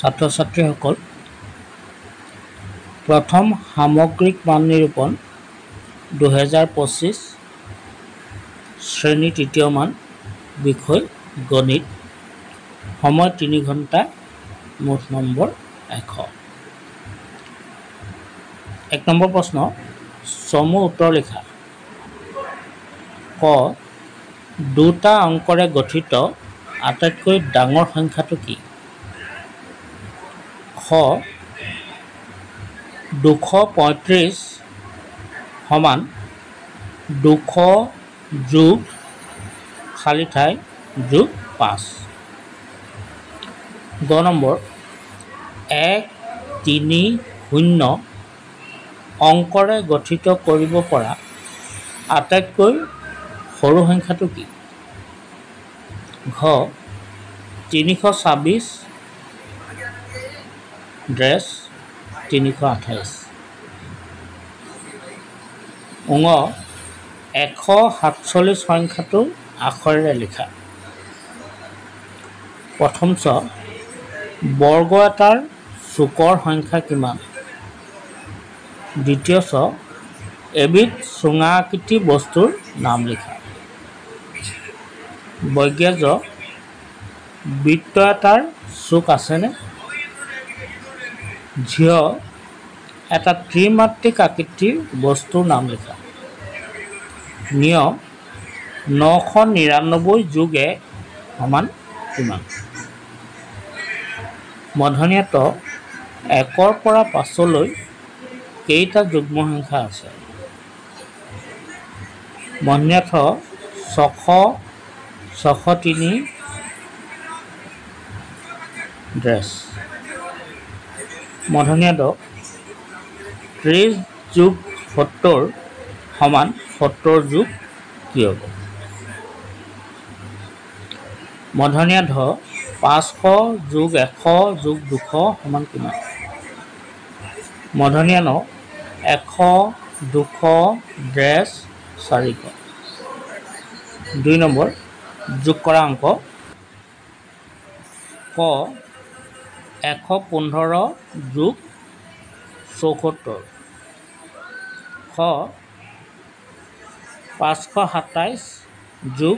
ছাত্ৰ ছাত্ৰীসকল প্ৰথম সামগ্ৰিক মান নিৰূপণ 2025 শ্ৰেণী তৃতীয় মান বিষয় গণিত সময় 3 ঘণ্টা মুঠ নম্বৰ 100 এক নম্বৰ প্ৰশ্ন চমু উত্তৰ লিখা ক দুটা অংকৰে গঠিত আটাইতকৈ ডাঙৰ সংখ্যাটো কি খ 235 সমান 200 যোগ খালি ঠাই যোগ 5 গ নম্বৰ 130 অংকৰে গঠিত কৰিব পৰা আটাইতকৈ সৰু সংখ্যাটো কি ঘ 326 ড্ৰেছ 328 উঙ 147 সংখ্যাটো আখৰেৰে লিখা প্ৰথম চ বৰ্গ এটাৰ চুকৰ সংখ্যা কিমান দ্বিতীয় চ এবিধ চুঙা আকৃতি বস্তুৰ নাম লিখা বৈজ্ঞাজ বৃত্ত এটাৰ চুক আছেনে ঝিয় এটা ত্ৰিমাত্ৰিক আকৃতিৰ বস্তুৰ নাম লিখা নিয় 999 যোগ 1 সমান কিমান মধ্যনীয়াত 1ৰ পৰা 5লৈ কেইটা যুগ্ম সংখ্যা আছে মধ্যনীয়াত 600 603 ড্ৰেছ মধ্যনীয়াত 30 যোগ 70 সমান 70 যোগ কি হ'ব মধ্যনীয়াত 500 যোগ 100 যোগ 200 সমান কিমান মধ্যনীয়াত 100 200 ড্ৰেছ 400 2 নম্বৰ যোগ কৰা অংক ক 115 যোগ 74 খ 527 যোগ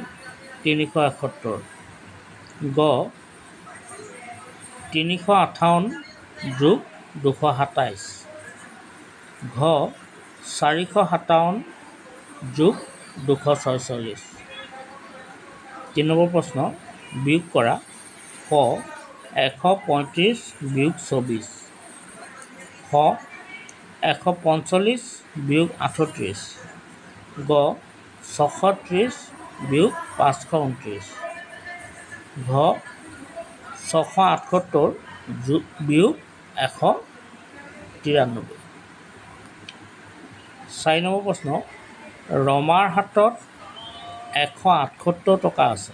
371 গ 358 যোগ 227 ঘ 457 যোগ 246 3 নম্বৰ প্ৰশ্ন বিয়োগ কৰা ক 135 বিয়োগ 24 খ 145 বিয়োগ 38 গ 630 বিয়োগ 529 ঘ 678 বিয়োগ 193 4 নম্বৰ প্ৰশ্ন ৰমাৰ হাতত 178 টকা আছে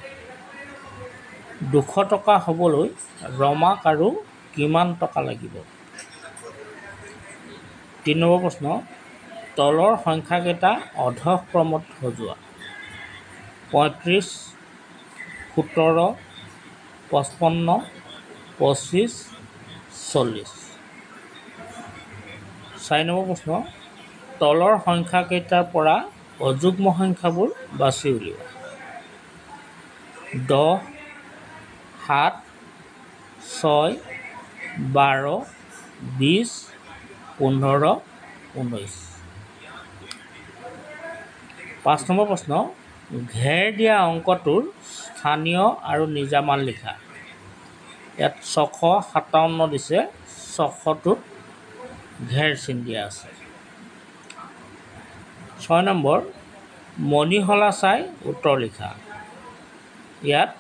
200 টকা হ'বলৈ ৰমাক আৰু কিমান টকা লাগিব 3 নম্বৰ প্ৰশ্ন তলৰ সংখ্যাকেইটা অধঃ ক্ৰমত সজোৱা 35 17 55 25 40 4 নম্বৰ প্ৰশ্ন তলৰ সংখ্যাকেইটাৰ পৰা অযুগ্ম সংখ্যাবোৰ বাছি উলিওৱা 10 7 6 12 20 15 19 5 নম্বৰ প্ৰশ্ন ঘেৰ দিয়া অংকটোৰ স্থানীয় আৰু নিজা মান লিখা ইয়াত 657 দিছে 600টোত ঘেৰ চিন দিয়া আছে 6 নম্বৰ মণিহলা চাই উত্তৰ লিখা ইয়াত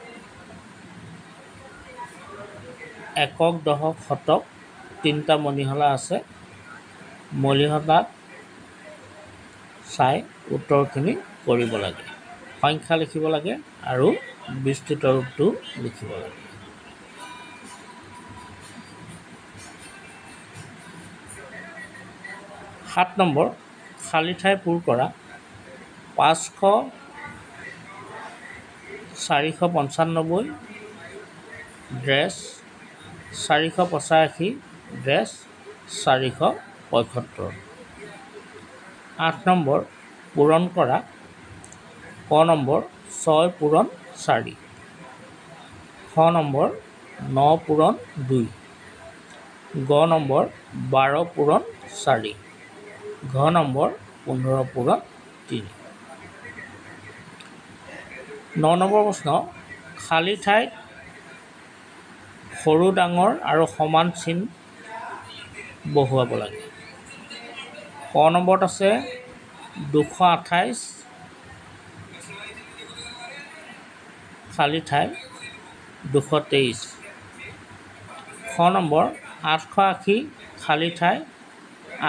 একক দশক শতক 3টা মণিহলা আছে মণিহলাত চাই উত্তৰখিনি কৰিব লাগে সংখ্যা লিখিব লাগে আৰু বিস্তৃত ৰূপটো লিখিব লাগে 7 নম্বৰ খালী ঠাই পূৰ কৰা 500 495 ড্ৰেছ 485 ডেছ 475। 8 নম্বৰ পূৰণ কৰা। ক নম্বৰ 6 পূৰণ 4। খ নম্বৰ 9 পূৰণ 2। গ নম্বৰ 12 পূৰণ 4। ঘ নম্বৰ 15 পূৰণ 3। 9 নম্বৰ প্ৰশ্ন, খালী ঠাইত সৰু ডাঙৰ আৰু সমান চিন বহুৱাব লাগে। ক নম্বৰত আছে 228 খালী ঠাই 223। খ নম্বৰ 880 খালী ঠাই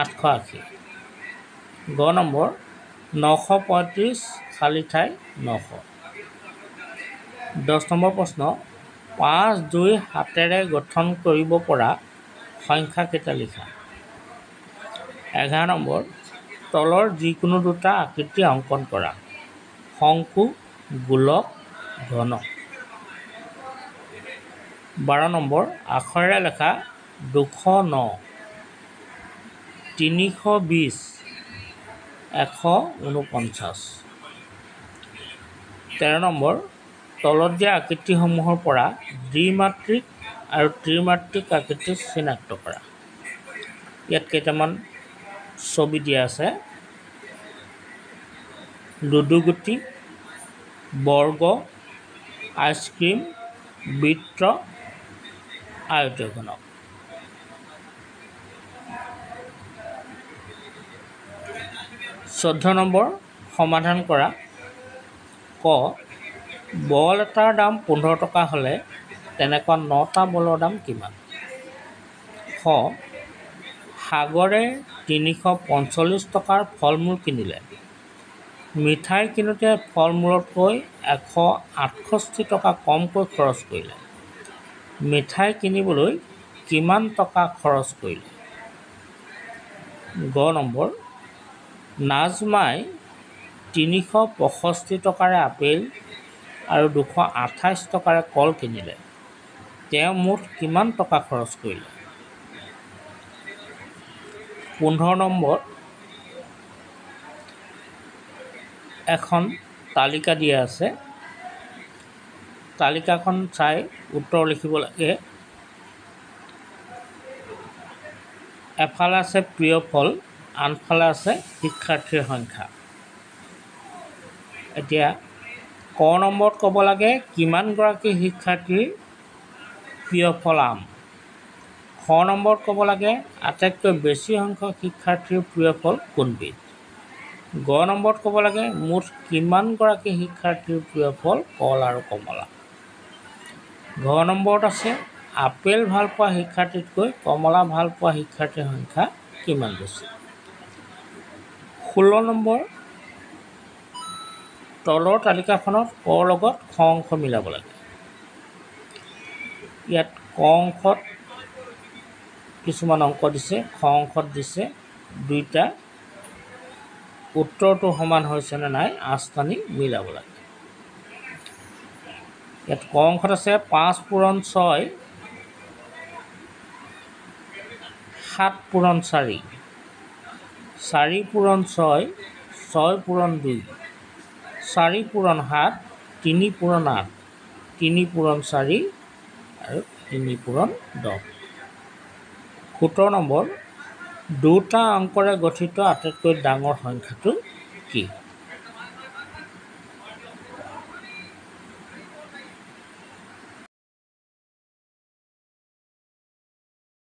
880। গ নম্বৰ 935 খালী ঠাই 900। 10 নম্বৰ প্ৰশ্ন, 5, 2 হাতেৰে গঠন কৰিব পৰা সংখ্যা কেইটা লিখা। 11 নম্বৰ, তলৰ যিকোনো দুটা আকৃতি অংকন কৰা। শংকু, গোলক, ঘনক। 12 নম্বৰ, আখৰেৰে লেখা 209, 320, 149। 13 নম্বৰ, তলত দিয়া আকৃতিসমূহৰ পৰা দ্বিমাত্ৰিক আৰু ত্ৰিমাত্ৰিক আকৃতি চিনাক্ত কৰা। ইয়াত কেইটামান ছবি দিয়া আছে। লুডুগুটি, বৰ্গ, আইচক্ৰীম, বৃত্ত, আয়তঘনক। 14 নম্বৰ, সমাধান কৰা। ক, বল এটাৰ দাম 15 টকা হ'লে তেনেকুৱা 9টা বলৰ দাম কিমান? খ, সাগৰে 345 টকাৰ ফল মূল কিনিলে। মিঠাই কিনোতে ফল মূলতকৈ 168 টকা কমকৈ খৰচ কৰিলে। মিঠাই কিনিবলৈ কিমান টকা খৰচ কৰিলে? গ নম্বৰ, নাজমাই 365 টকাৰে আপেল আৰু 228 টকাৰে কল কিনিলে। তেওঁ মুঠ কিমান টকা খৰচ কৰিলে? 15 নম্বৰ, এখন তালিকা দিয়া আছে। তালিকাখন চাই উত্তৰ লিখিব লাগে। এফালে আছে প্ৰিয় ফল, আনফালে আছে শিক্ষাৰ্থীৰ সংখ্যা। এতিয়া ক নম্বৰত ক'ব লাগে কিমানগৰাকী শিক্ষাৰ্থীৰ প্ৰিয় ফল আম। খ নম্বৰত ক'ব লাগে আটাইতকৈ বেছি সংখ্যক শিক্ষাৰ্থীৰ প্ৰিয় ফল কোনবিধ। গ নম্বৰত ক'ব লাগে মুঠ কিমানগৰাকী শিক্ষাৰ্থীৰ প্ৰিয় ফল কল আৰু কমলা। ঘ নম্বৰত আছে আপেল ভাল পোৱা শিক্ষাৰ্থীতকৈ কমলা ভাল পোৱা শিক্ষাৰ্থীৰ সংখ্যা কিমান বেছি। 16 নম্বৰ, তলৰ তালিকাখনত ক লগত খ অংশ মিলাব লাগে। ইয়াত ক অংশত কিছুমান অংক দিছে, খ অংশত দিছে দুইটা। উত্তৰটো সমান হৈছে নে নাই আঁচটানি মিলাব লাগে। ইয়াত ক অংশত আছে 5 পূৰণ 6, 7 পূৰণ 4, 4 পূৰণ 6, 6 পূৰণ 2, 4 পূৰণ 7, 3 পূৰণ 8, 3 পূৰণ 4 আৰু 3 পূৰণ 10। 17 নম্বৰ, দুটা অংকৰে গঠিত আটাইতকৈ ডাঙৰ সংখ্যাটো কি?